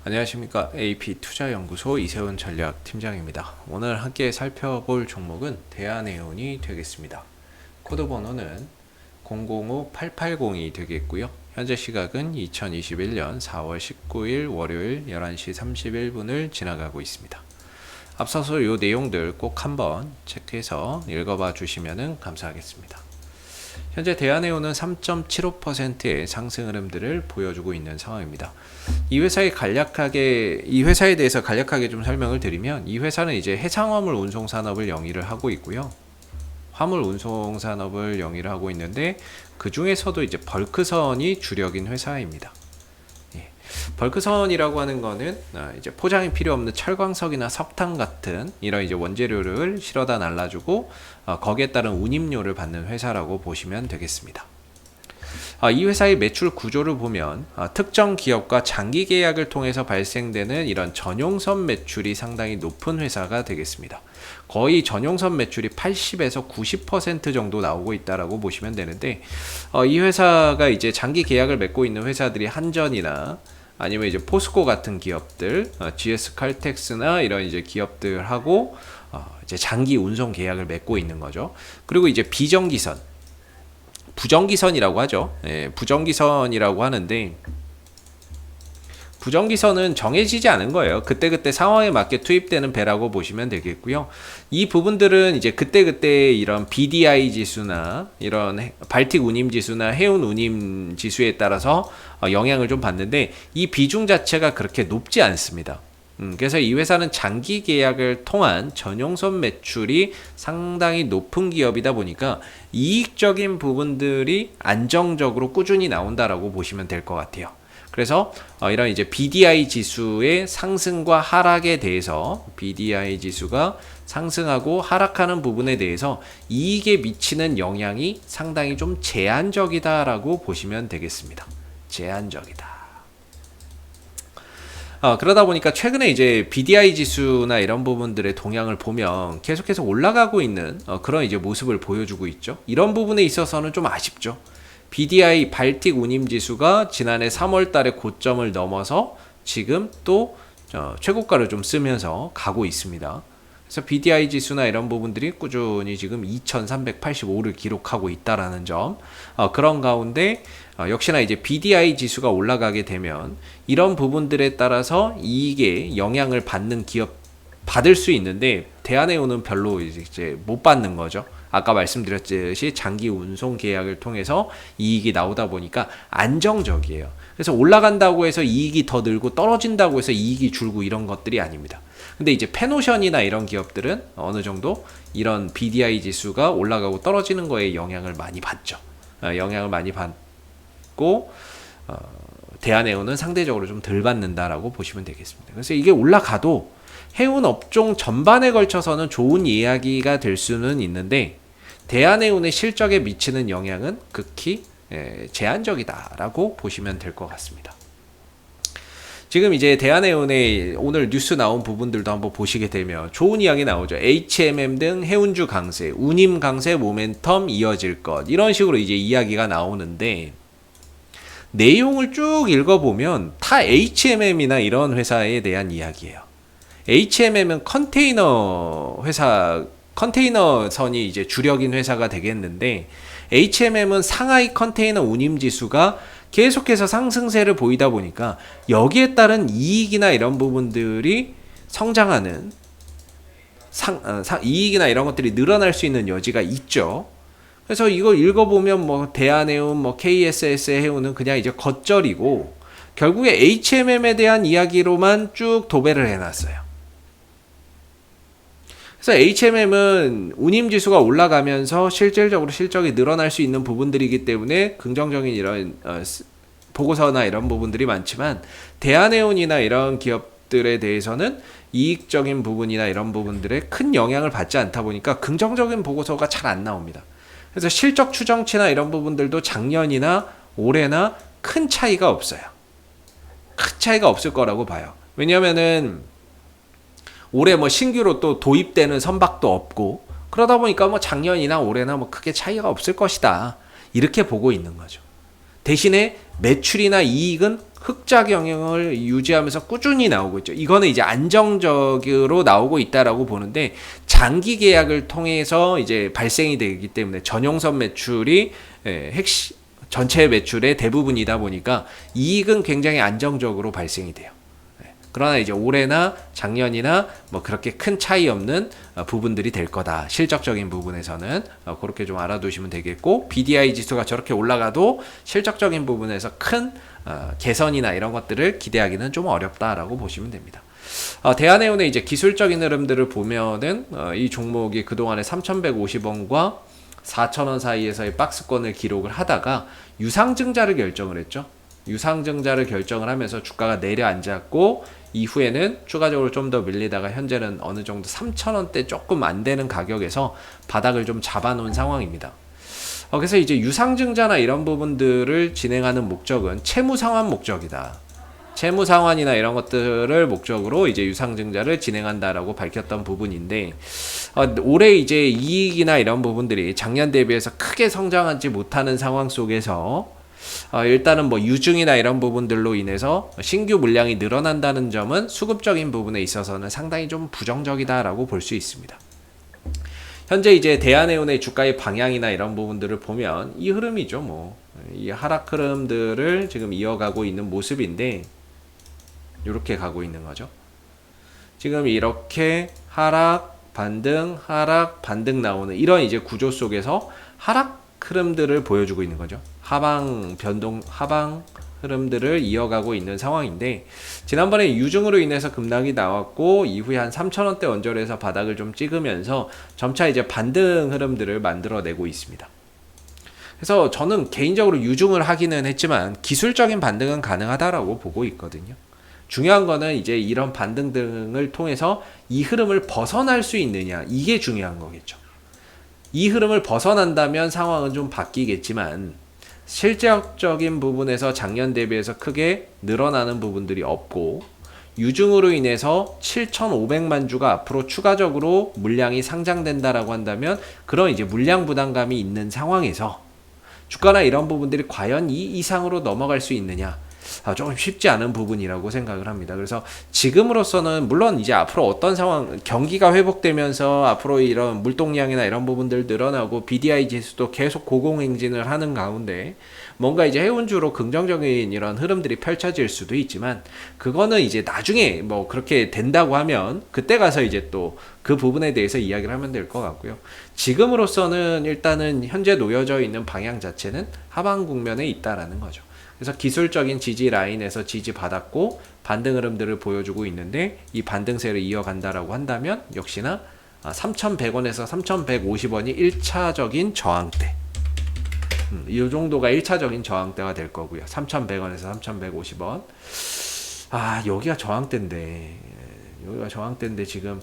안녕하십니까. AP투자연구소 이세훈 전략팀장입니다. 오늘 함께 살펴볼 종목은 대한해운이 되겠습니다. 코드 번호는 005880이 되겠고요. 현재 시각은 2021년 4월 19일 월요일 11시 31분을 지나가고 있습니다. 앞서서 이 내용들 꼭 한번 체크해서 읽어봐 주시면 감사하겠습니다. 현재 대한해운은 3.75%의 상승 흐름들을 보여주고 있는 상황입니다. 이 회사에 대해서 간략하게 좀 설명을 드리면, 이 회사는 이제 해상화물 운송 산업을 영위를 하고 있고요. 화물 운송 산업을 영위를 하고 있는데, 그 중에서도 이제 벌크선이 주력인 회사입니다. 벌크선이라고 하는 거는 이제 포장이 필요 없는 철광석이나 석탄 같은 이런 이제 원재료를 실어다 날라주고 거기에 따른 운임료를 받는 회사라고 보시면 되겠습니다. 이 회사의 매출 구조를 보면 특정 기업과 장기 계약을 통해서 발생되는 이런 전용선 매출이 상당히 높은 회사가 되겠습니다. 거의 전용선 매출이 80에서 90% 정도 나오고 있다라고 보시면 되는데, 이 회사가 이제 장기 계약을 맺고 있는 회사들이 한전이나 아니면 이제 포스코 같은 기업들, GS 칼텍스나 이런 이제 기업들하고 이제 장기 운송 계약을 맺고 있는 거죠. 그리고 이제 부정기선이라고 하죠. 부정기선이라고 하는데, 부정기선은 정해지지 않은 거예요. 그때그때 상황에 맞게 투입되는 배라고 보시면 되겠고요. 이 부분들은 이제 그때그때 이런 BDI 지수나 이런 발틱 운임 지수나 해운 운임 지수에 따라서 영향을 좀 받는데, 이 비중 자체가 그렇게 높지 않습니다. 그래서 이 회사는 장기 계약을 통한 전용선 매출이 상당히 높은 기업이다 보니까 이익적인 부분들이 안정적으로 꾸준히 나온다라고 보시면 될 것 같아요. 그래서 이런 이제 BDI 지수의 상승과 하락에 대해서, BDI 지수가 상승하고 하락하는 부분에 대해서 이익에 미치는 영향이 상당히 좀 제한적이다라고 보시면 되겠습니다. 제한적이다. 그러다 보니까 최근에 이제 BDI 지수나 이런 부분들의 동향을 보면 계속해서 올라가고 있는 그런 이제 모습을 보여주고 있죠. 이런 부분에 있어서는 좀 아쉽죠. BDI 발틱 운임 지수가 지난해 3월 달에 고점을 넘어서 지금 또 최고가를 좀 쓰면서 가고 있습니다. 그래서 BDI 지수나 이런 부분들이 꾸준히 지금 2385를 기록하고 있다라는 점, 그런 가운데 역시나 이제 BDI 지수가 올라가게 되면 이런 부분들에 따라서 이익에 영향을 받을 수 있는데, 대한해운은 별로 이제 못 받는 거죠. 아까 말씀드렸듯이 장기 운송 계약을 통해서 이익이 나오다 보니까 안정적이에요. 그래서 올라간다고 해서 이익이 더 늘고 떨어진다고 해서 이익이 줄고 이런 것들이 아닙니다. 근데 이제 페노션이나 이런 기업들은 어느 정도 이런 BDI 지수가 올라가고 떨어지는 거에 영향을 많이 받죠. 영향을 많이 받고 대한해운은 상대적으로 좀 덜 받는다라고 보시면 되겠습니다. 그래서 이게 올라가도 해운 업종 전반에 걸쳐서는 좋은 이야기가 될 수는 있는데, 대한해운의 실적에 미치는 영향은 극히 제한적이다라고 보시면 될 것 같습니다. 지금 이제 대한해운의 오늘 뉴스 나온 부분들도 한번 보시게 되면 좋은 이야기 나오죠. HMM 등 해운주 강세, 운임 강세 모멘텀 이어질 것, 이런 식으로 이제 이야기가 나오는데, 내용을 쭉 읽어보면 다 HMM이나 이런 회사에 대한 이야기예요. HMM은 컨테이너선이 이제 주력인 회사가 되겠는데, HMM은 상하이 컨테이너 운임 지수가 계속해서 상승세를 보이다 보니까 여기에 따른 이익이나 이런 부분들이 성장하는 이익이나 이런 것들이 늘어날 수 있는 여지가 있죠. 그래서 이거 읽어보면 뭐 대한해운, 뭐 KSS 해운은 그냥 이제 겉절이고 결국에 HMM에 대한 이야기로만 쭉 도배를 해놨어요. 그래서 HMM은 운임지수가 올라가면서 실질적으로 실적이 늘어날 수 있는 부분들이기 때문에 긍정적인 이런 보고서나 이런 부분들이 많지만, 대한해운이나 이런 기업들에 대해서는 이익적인 부분이나 이런 부분들에 큰 영향을 받지 않다 보니까 긍정적인 보고서가 잘 안 나옵니다. 그래서 실적 추정치나 이런 부분들도 작년이나 올해나 큰 차이가 없어요. 큰 차이가 없을 거라고 봐요. 왜냐면은 올해 뭐 신규로 또 도입되는 선박도 없고, 그러다 보니까 뭐 작년이나 올해나 뭐 크게 차이가 없을 것이다, 이렇게 보고 있는 거죠. 대신에 매출이나 이익은 흑자 경영을 유지하면서 꾸준히 나오고 있죠. 이거는 이제 안정적으로 나오고 있다라고 보는데, 장기 계약을 통해서 이제 발생이 되기 때문에 전용선 매출이 핵심 전체 매출의 대부분이다 보니까 이익은 굉장히 안정적으로 발생이 돼요. 그러나 이제 올해나 작년이나 뭐 그렇게 큰 차이 없는 부분들이 될 거다. 실적적인 부분에서는 그렇게 좀 알아두시면 되겠고, BDI 지수가 저렇게 올라가도 실적적인 부분에서 큰 개선이나 이런 것들을 기대하기는 좀 어렵다라고 보시면 됩니다. 대한해운의 이제 기술적인 흐름들을 보면은 이 종목이 그동안에 3,150원과 4,000원 사이에서의 박스권을 기록을 하다가 유상증자를 결정을 했죠. 유상증자를 결정을 하면서 주가가 내려앉았고, 이후에는 추가적으로 좀 더 밀리다가 현재는 어느 정도 3,000원대 조금 안 되는 가격에서 바닥을 좀 잡아놓은 상황입니다. 그래서 이제 유상증자나 이런 부분들을 진행하는 목적은 채무상환 목적이다. 채무상환이나 이런 것들을 목적으로 이제 유상증자를 진행한다라고 밝혔던 부분인데, 올해 이제 이익이나 이런 부분들이 작년 대비해서 크게 성장하지 못하는 상황 속에서 일단은 뭐 유증이나 이런 부분들로 인해서 신규 물량이 늘어난다는 점은 수급적인 부분에 있어서는 상당히 좀 부정적이다라고 볼 수 있습니다. 현재 이제 대한해운의 주가의 방향이나 이런 부분들을 보면 이 흐름이죠. 뭐 이 하락 흐름들을 지금 이어가고 있는 모습인데, 이렇게 가고 있는 거죠. 지금 이렇게 하락 반등 하락 반등 나오는 이런 이제 구조 속에서 하락 흐름들을 보여주고 있는 거죠. 하방 흐름들을 이어가고 있는 상황인데, 지난번에 유증으로 인해서 급락이 나왔고, 이후에 한 3,000원대 언저리에서 바닥을 좀 찍으면서 점차 이제 반등 흐름들을 만들어내고 있습니다. 그래서 저는 개인적으로 유증을 하기는 했지만 기술적인 반등은 가능하다라고 보고 있거든요. 중요한 거는 이제 이런 반등 등을 통해서 이 흐름을 벗어날 수 있느냐, 이게 중요한 거겠죠. 이 흐름을 벗어난다면 상황은 좀 바뀌겠지만, 실질적인 부분에서 작년 대비해서 크게 늘어나는 부분들이 없고, 유증으로 인해서 7,500만 주가 앞으로 추가적으로 물량이 상장된다라고 한다면, 그런 이제 물량 부담감이 있는 상황에서 주가나 이런 부분들이 과연 이 이상으로 넘어갈 수 있느냐, 조금 쉽지 않은 부분이라고 생각을 합니다. 그래서 지금으로서는 물론 이제 앞으로 어떤 상황, 경기가 회복되면서 앞으로 이런 물동량이나 이런 부분들 늘어나고 BDI 지수도 계속 고공행진을 하는 가운데 뭔가 이제 해운주로 긍정적인 이런 흐름들이 펼쳐질 수도 있지만, 그거는 이제 나중에 뭐 그렇게 된다고 하면 그때 가서 이제 또 그 부분에 대해서 이야기를 하면 될 것 같고요. 지금으로서는 일단은 현재 놓여져 있는 방향 자체는 하방 국면에 있다라는 거죠. 그래서 기술적인 지지 라인에서 지지받았고 반등 흐름들을 보여주고 있는데, 이 반등세를 이어간다라고 한다면 역시나 3,100원에서 3,150원이 1차적인 저항대, 이 정도가 1차적인 저항대가 될 거고요. 3,100원에서 3,150원. 여기가 저항대인데, 지금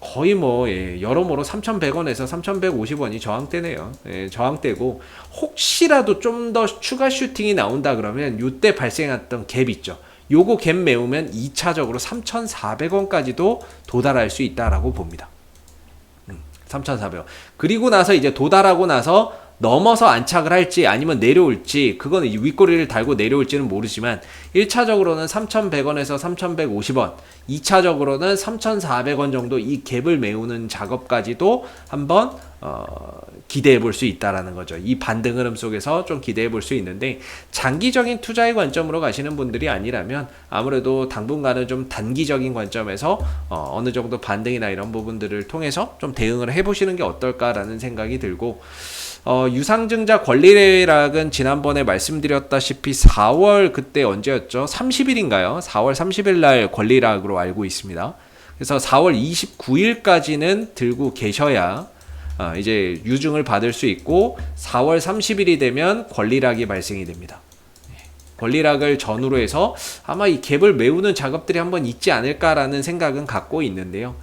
거의 뭐 여러모로 3,100원에서 3,150원이 저항대네요. 저항대고, 혹시라도 좀 더 추가 슈팅이 나온다 그러면 이때 발생했던 갭 있죠. 요거 갭 메우면 2차적으로 3,400원까지도 도달할 수 있다라고 봅니다. 3,400원. 그리고 나서 이제 도달하고 나서 넘어서 안착을 할지 아니면 내려올지, 그거는 윗꼬리를 달고 내려올지는 모르지만 1차적으로는 3,100원에서 3,150원, 2차적으로는 3,400원 정도 이 갭을 메우는 작업까지도 한번 기대해 볼 수 있다라는 거죠. 이 반등 흐름 속에서 좀 기대해 볼 수 있는데, 장기적인 투자의 관점으로 가시는 분들이 아니라면 아무래도 당분간은 좀 단기적인 관점에서 어느 정도 반등이나 이런 부분들을 통해서 좀 대응을 해보시는 게 어떨까라는 생각이 들고, 유상증자 권리락은 지난번에 말씀드렸다시피 4월 그때 언제였죠? 30일인가요? 4월 30일 날 권리락으로 알고 있습니다. 그래서 4월 29일까지는 들고 계셔야 이제 유증을 받을 수 있고, 4월 30일이 되면 권리락이 발생이 됩니다. 권리락을 전후로 해서 아마 이 갭을 메우는 작업들이 한번 있지 않을까라는 생각은 갖고 있는데요.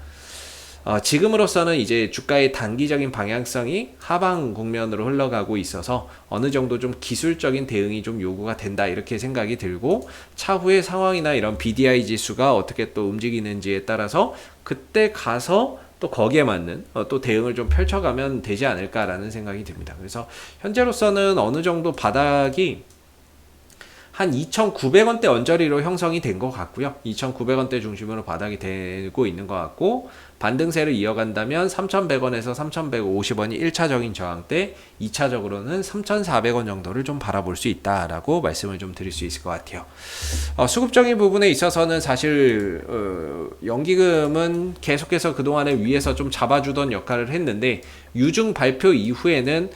지금으로서는 이제 주가의 단기적인 방향성이 하방 국면으로 흘러가고 있어서 어느 정도 좀 기술적인 대응이 좀 요구가 된다, 이렇게 생각이 들고, 차후의 상황이나 이런 BDI 지수가 어떻게 또 움직이는지에 따라서 그때 가서 또 거기에 맞는 또 대응을 좀 펼쳐가면 되지 않을까라는 생각이 듭니다. 그래서 현재로서는 어느 정도 바닥이 한 2,900원대 언저리로 형성이 된 것 같고요. 2,900원대 중심으로 바닥이 되고 있는 것 같고, 반등세를 이어간다면 3,100원에서 3,150원이 1차적인 저항대, 2차적으로는 3,400원 정도를 좀 바라볼 수 있다라고 말씀을 좀 드릴 수 있을 것 같아요. 수급적인 부분에 있어서는 사실 연기금은 계속해서 그동안에 위에서 좀 잡아주던 역할을 했는데, 유증 발표 이후에는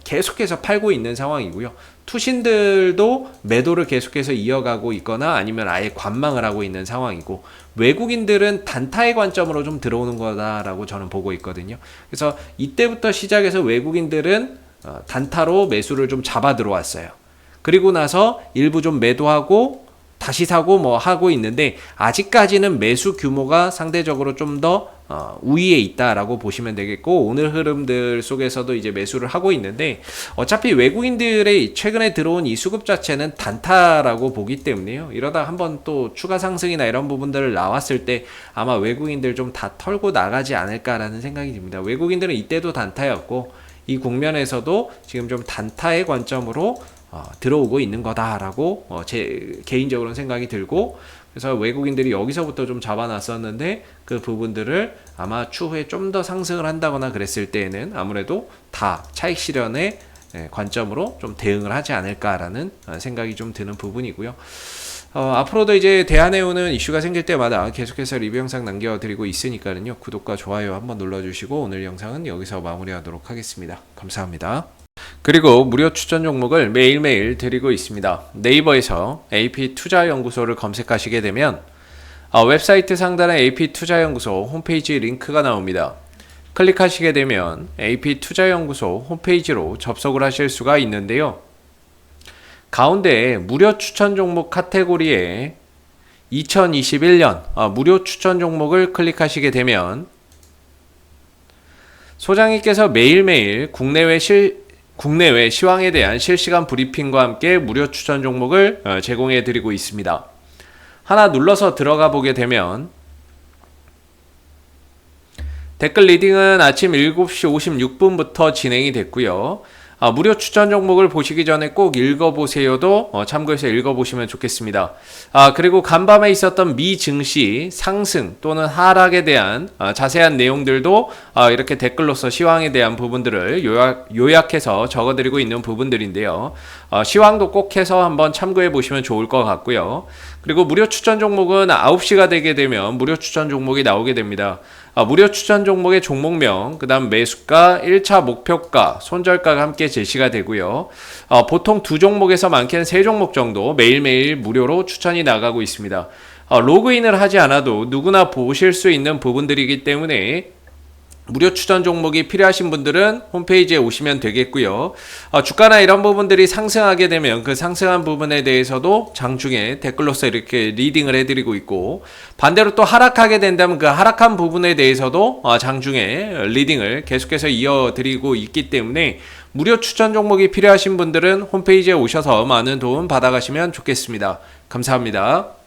계속해서 팔고 있는 상황이고요. 투신들도 매도를 계속해서 이어가고 있거나 아니면 아예 관망을 하고 있는 상황이고, 외국인들은 단타의 관점으로 좀 들어오는 거다라고 저는 보고 있거든요. 그래서 이때부터 시작해서 외국인들은 단타로 매수를 좀 잡아 들어왔어요. 그리고 나서 일부 좀 매도하고 다시 사고 뭐 하고 있는데, 아직까지는 매수 규모가 상대적으로 좀 더 우위에 있다라고 보시면 되겠고, 오늘 흐름들 속에서도 이제 매수를 하고 있는데, 어차피 외국인들의 최근에 들어온 이 수급 자체는 단타라고 보기 때문에요. 이러다 한번 또 추가 상승이나 이런 부분들을 나왔을 때 아마 외국인들 좀 다 털고 나가지 않을까라는 생각이 듭니다. 외국인들은 이때도 단타였고, 이 국면에서도 지금 좀 단타의 관점으로 들어오고 있는 거다라고 제 개인적으로는 생각이 들고, 그래서 외국인들이 여기서부터 좀 잡아놨었는데 그 부분들을 아마 추후에 좀 더 상승을 한다거나 그랬을 때에는 아무래도 다 차익 실현의 관점으로 좀 대응을 하지 않을까라는 생각이 좀 드는 부분이고요. 앞으로도 이제 대한해운은 이슈가 생길 때마다 계속해서 리뷰 영상 남겨드리고 있으니까요. 구독과 좋아요 한번 눌러주시고, 오늘 영상은 여기서 마무리하도록 하겠습니다. 감사합니다. 그리고 무료 추천 종목을 매일매일 드리고 있습니다. 네이버에서 AP투자연구소를 검색하시게 되면 웹사이트 상단에 AP투자연구소 홈페이지 링크가 나옵니다. 클릭하시게 되면 AP투자연구소 홈페이지로 접속을 하실 수가 있는데요. 가운데 무료 추천 종목 카테고리에 2021년 무료 추천 종목을 클릭하시게 되면 소장님께서 매일매일 국내외 시황에 대한 실시간 브리핑과 함께 무료 추천 종목을 제공해 드리고 있습니다. 하나 눌러서 들어가 보게 되면 댓글 리딩은 아침 7시 56분부터 진행이 됐고요. 무료 추천 종목을 보시기 전에 꼭 읽어보세요도 참고해서 읽어보시면 좋겠습니다. 그리고 간밤에 있었던 미 증시 상승 또는 하락에 대한 자세한 내용들도 이렇게 댓글로서 시황에 대한 부분들을 요약해서 적어드리고 있는 부분들인데요. 시황도 꼭 해서 한번 참고해 보시면 좋을 것 같고요. 그리고 무료 추천 종목은 9시가 되게 되면 무료 추천 종목이 나오게 됩니다. 무료 추천 종목의 종목명, 그 다음 매수가, 1차 목표가, 손절가가 함께 제시가 되고요. 보통 2종목에서 많게는 3종목 정도 매일매일 무료로 추천이 나가고 있습니다. 로그인을 하지 않아도 누구나 보실 수 있는 부분들이기 때문에 무료 추천 종목이 필요하신 분들은 홈페이지에 오시면 되겠고요. 주가나 이런 부분들이 상승하게 되면 그 상승한 부분에 대해서도 장중에 댓글로서 이렇게 리딩을 해드리고 있고, 반대로 또 하락하게 된다면 그 하락한 부분에 대해서도 장중에 리딩을 계속해서 이어드리고 있기 때문에 무료 추천 종목이 필요하신 분들은 홈페이지에 오셔서 많은 도움 받아가시면 좋겠습니다. 감사합니다.